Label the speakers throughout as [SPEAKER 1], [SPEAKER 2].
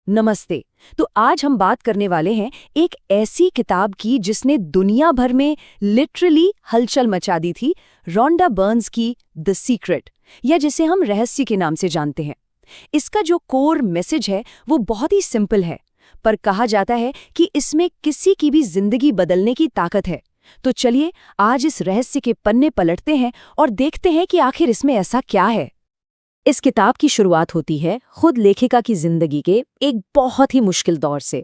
[SPEAKER 1] नमस्ते। तो आज हम बात करने वाले हैं एक ऐसी किताब की जिसने दुनिया भर में लिटरली हलचल मचा दी थी, रोंडा बर्न्स की द सीक्रेट, या जिसे हम रहस्य के नाम से जानते हैं। इसका जो कोर मैसेज है वो बहुत ही सिंपल है, पर कहा जाता है कि इसमें किसी की भी जिंदगी बदलने की ताकत है। तो चलिए आज इस रहस्य के पन्ने पलटते हैं और देखते हैं कि आखिर इसमें ऐसा क्या है। इस किताब की शुरुआत होती है खुद लेखिका की जिंदगी के एक बहुत ही मुश्किल दौर से।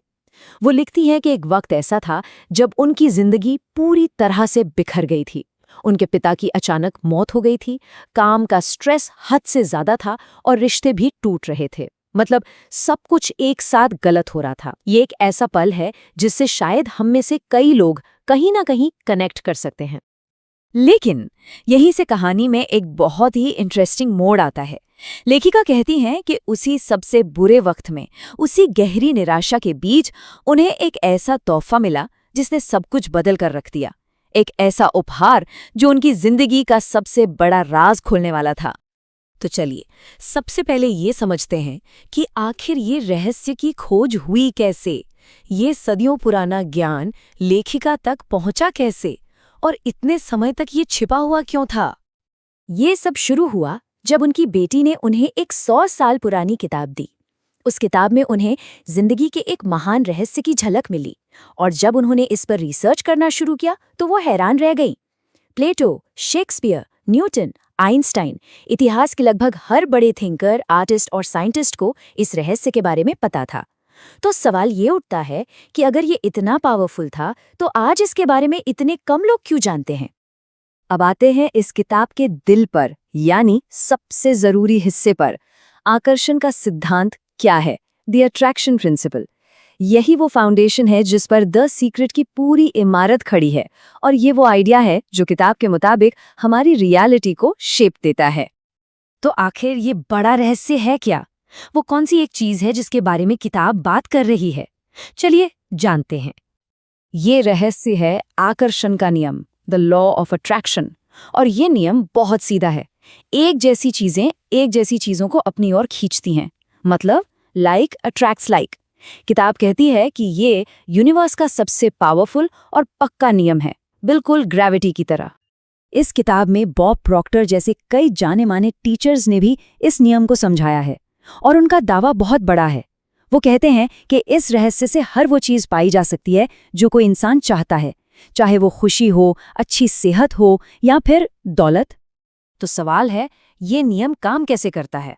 [SPEAKER 1] वो लिखती हैं कि एक वक्त ऐसा था जब उनकी जिंदगी पूरी तरह से बिखर गई थी। उनके पिता की अचानक मौत हो गई थी, काम का स्ट्रेस हद से ज्यादा था और रिश्ते भी टूट रहे थे। मतलब सब कुछ एक साथ गलत हो रहा था। ये एक ऐसा पल है जिससे शायद हम में से कई लोग कहीं ना कहीं कनेक्ट कर सकते हैं। लेकिन यहीं से कहानी में एक बहुत ही इंटरेस्टिंग मोड़ आता है। लेखिका कहती हैं कि उसी सबसे बुरे वक्त में, उसी गहरी निराशा के बीच उन्हें एक ऐसा तोहफा मिला जिसने सब कुछ बदल कर रख दिया। एक ऐसा उपहार जो उनकी जिंदगी का सबसे बड़ा राज खोलने वाला था। तो चलिए सबसे पहले ये समझते हैं कि आखिर ये रहस्य की खोज हुई कैसे। ये सदियों पुराना ज्ञान लेखिका तक पहुंचा कैसे और इतने समय तक ये छिपा हुआ क्यों था। ये सब शुरू हुआ जब उनकी बेटी ने उन्हें एक 100 साल पुरानी किताब दी। उस किताब में उन्हें जिंदगी के एक महान रहस्य की झलक मिली, और जब उन्होंने इस पर रिसर्च करना शुरू किया तो वो हैरान रह गई। प्लेटो, शेक्सपियर, न्यूटन, आइंस्टाइन, इतिहास के लगभग हर बड़े थिंकर, आर्टिस्ट और साइंटिस्ट को इस रहस्य के बारे में पता था। तो सवाल ये उठता है कि अगर ये इतना पावरफुल था तो आज इसके बारे में इतने कम लोग क्यों जानते हैं। अब आते हैं इस किताब के दिल पर, यानी सबसे जरूरी हिस्से पर। आकर्षण का सिद्धांत क्या है? The attraction principle. यही वो फाउंडेशन है जिस पर द सीक्रेट की पूरी इमारत खड़ी है, और ये वो आइडिया है जो किताब के मुताबिक हमारी रियलिटी को शेप देता है। तो आखिर ये बड़ा रहस्य है क्या? वो कौन सी एक चीज है जिसके बारे में किताब बात कर रही है? चलिए जानते हैं। ये रहस्य है आकर्षण का नियम, द लॉ ऑफ अट्रैक्शन। और ये नियम बहुत सीधा है। एक जैसी चीजें एक जैसी चीजों को अपनी ओर खींचती हैं। मतलब लाइक अट्रैक्ट्स लाइक। किताब कहती है कि ये यूनिवर्स का सबसे पावरफुल और पक्का नियम है, बिल्कुल ग्रेविटी की तरह। इस किताब में बॉब प्रॉक्टर जैसे कई जाने माने टीचर्स ने भी इस नियम को समझाया है, और उनका दावा बहुत बड़ा है। वो कहते हैं कि इस रहस्य से हर वो चीज पाई जा सकती है जो कोई इंसान चाहता है, चाहे वो खुशी हो, अच्छी सेहत हो या फिर दौलत। तो सवाल है, ये नियम काम कैसे करता है?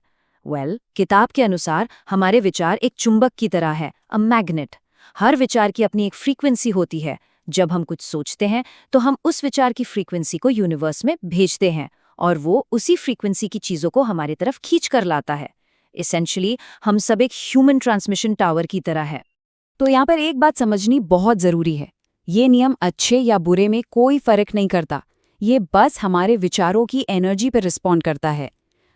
[SPEAKER 1] किताब के अनुसार हमारे विचार एक चुंबक की तरह है, अ मैग्नेट। हर विचार की अपनी एक फ्रीक्वेंसी होती है। जब हम कुछ सोचते हैं तो हम उस विचार की फ्रीक्वेंसी को यूनिवर्स में भेजते हैं, और वो उसी फ्रीक्वेंसी की चीजों को हमारी तरफ खींच कर लाता है। एसेंशियली हम सब एक ह्यूमन ट्रांसमिशन टावर की तरह है। तो यहाँ पर एक बात समझनी बहुत जरूरी है। ये नियम अच्छे या बुरे में कोई फर्क नहीं करता। ये बस हमारे विचारों की एनर्जी पर रिस्पॉन्ड करता है।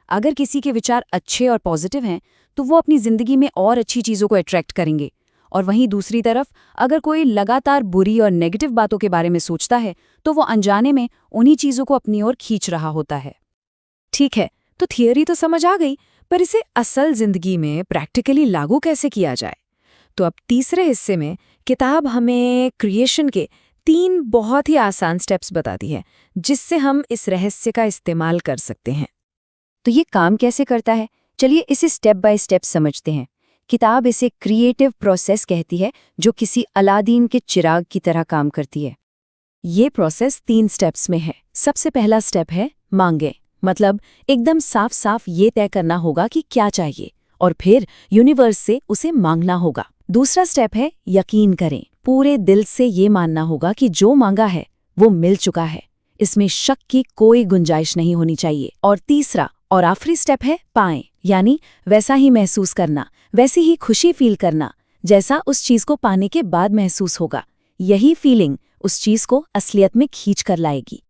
[SPEAKER 1] अगर किसी के विचार अच्छे और पॉजिटिव हैं तो वो अपनी जिंदगी में और अच्छी चीजों को अट्रैक्ट करेंगे, और वहीं दूसरी तरफ अगर कोई लगातार बुरी और नेगेटिव बातों के बारे में सोचता है तो वो अनजाने में उन्हीं चीजों को अपनी ओर खींच रहा होता है। ठीक है, तो थियरी तो समझ आ गई, पर इसे असल जिंदगी में प्रैक्टिकली लागू कैसे किया जाए? तो अब तीसरे हिस्से में किताब हमें क्रिएशन के 3 बहुत ही आसान स्टेप्स बताती है जिससे हम इस रहस्य का इस्तेमाल कर सकते हैं। तो ये काम कैसे करता है? चलिए इसे स्टेप बाय स्टेप समझते हैं। किताब इसे क्रिएटिव प्रोसेस कहती है, जो किसी अलादीन के चिराग की तरह काम करती है। ये प्रोसेस 3 स्टेप्स में है। सबसे पहला स्टेप है मांगे, मतलब एकदम साफ साफ ये तय करना होगा कि क्या चाहिए, और फिर यूनिवर्स से उसे मांगना होगा। दूसरा स्टेप है यकीन करें, पूरे दिल से ये मानना होगा कि जो मांगा है वो मिल चुका है, इसमें शक की कोई गुंजाइश नहीं होनी चाहिए। और तीसरा और आखिरी स्टेप है पाएं, यानी वैसा ही महसूस करना, वैसी ही खुशी फील करना जैसा उस चीज को पाने के बाद महसूस होगा। यही फीलिंग उस चीज को असलियत में खींच कर लाएगी।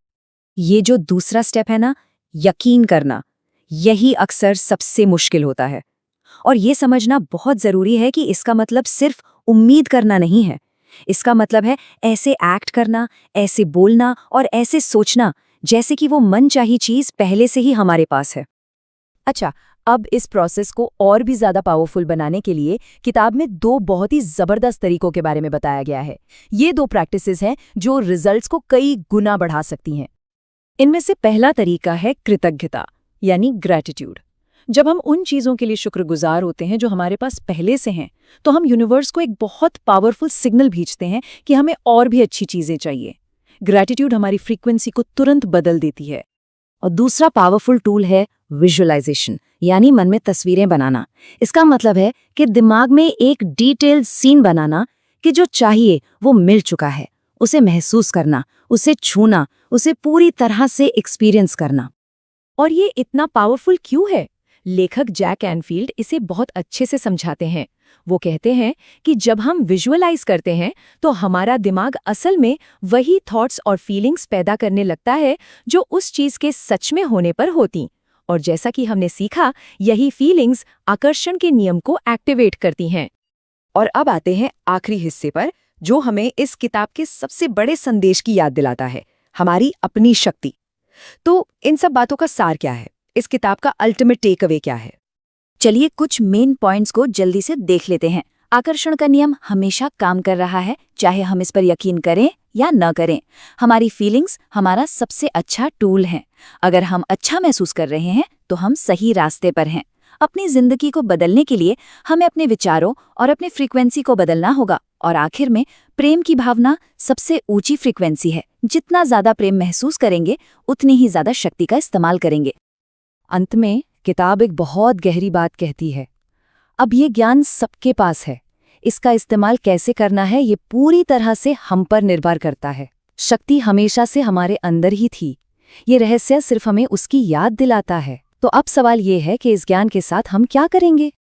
[SPEAKER 1] ये जो दूसरा स्टेप है ना, यकीन करना, यही अक्सर सबसे मुश्किल होता है। और ये समझना बहुत जरूरी है कि इसका मतलब सिर्फ उम्मीद करना नहीं है। इसका मतलब है ऐसे एक्ट करना, ऐसे बोलना और ऐसे सोचना जैसे कि वो मनचाही चीज पहले से ही हमारे पास है। अच्छा, अब इस प्रोसेस को और भी ज्यादा पावरफुल बनाने के लिए किताब में 2 बहुत ही जबरदस्त तरीकों के बारे में बताया गया है। ये 2 प्रैक्टिसेस हैं जो रिजल्ट्स को कई गुना बढ़ा सकती हैं। इनमें से पहला तरीका है कृतज्ञता, यानी ग्रैटिट्यूड। जब हम उन चीज़ों के लिए शुक्रगुजार होते हैं जो हमारे पास पहले से हैं, तो हम यूनिवर्स को एक बहुत पावरफुल सिग्नल भेजते हैं कि हमें और भी अच्छी चीज़ें चाहिए। ग्रैटिट्यूड हमारी फ्रीक्वेंसी को तुरंत बदल देती है। और दूसरा पावरफुल टूल है विजुअलाइजेशन, यानी मन में तस्वीरें बनाना। इसका मतलब है कि दिमाग में एक डिटेल्ड सीन बनाना कि जो चाहिए वो मिल चुका है, उसे महसूस करना, उसे छूना, उसे पूरी तरह से एक्सपीरियंस करना। और ये इतना पावरफुल क्यों है? लेखक जैक एनफील्ड इसे बहुत अच्छे से समझाते हैं। वो कहते हैं कि जब हम विजुअलाइज करते हैं तो हमारा दिमाग असल में वही थॉट्स और फीलिंग्स पैदा करने लगता है जो उस चीज़ के सच में होने पर होती। और जैसा कि हमने सीखा, यही फीलिंग्स आकर्षण के नियम को एक्टिवेट करती हैं। और अब आते हैं आखिरी हिस्से पर, जो हमें इस किताब के सबसे बड़े संदेश की याद दिलाता है, हमारी अपनी शक्ति। तो इन सब बातों का सार क्या है? इस किताब का अल्टीमेट टेक अवे क्या है? चलिए कुछ मेन पॉइंट्स को जल्दी से देख लेते हैं। आकर्षण का नियम हमेशा काम कर रहा है, चाहे हम इस पर यकीन करें या न करें। हमारी फीलिंग्स हमारा सबसे अच्छा टूल है। अगर हम अच्छा महसूस कर रहे हैं तो हम सही रास्ते पर हैं। अपनी जिंदगी को बदलने के लिए हमें अपने विचारों और अपनी फ्रीक्वेंसी को बदलना होगा। और आखिर में प्रेम की भावना सबसे ऊंची फ्रीक्वेंसी है। जितना ज्यादा प्रेम महसूस करेंगे, उतनी ही ज्यादा शक्ति का इस्तेमाल करेंगे। अंत में किताब एक बहुत गहरी बात कहती है, अब ये ज्ञान सबके पास है, इसका इस्तेमाल कैसे करना है ये पूरी तरह से हम पर निर्भर करता है। शक्ति हमेशा से हमारे अंदर ही थी, ये रहस्य सिर्फ हमें उसकी याद दिलाता है। तो अब सवाल ये है कि इस ज्ञान के साथ हम क्या करेंगे?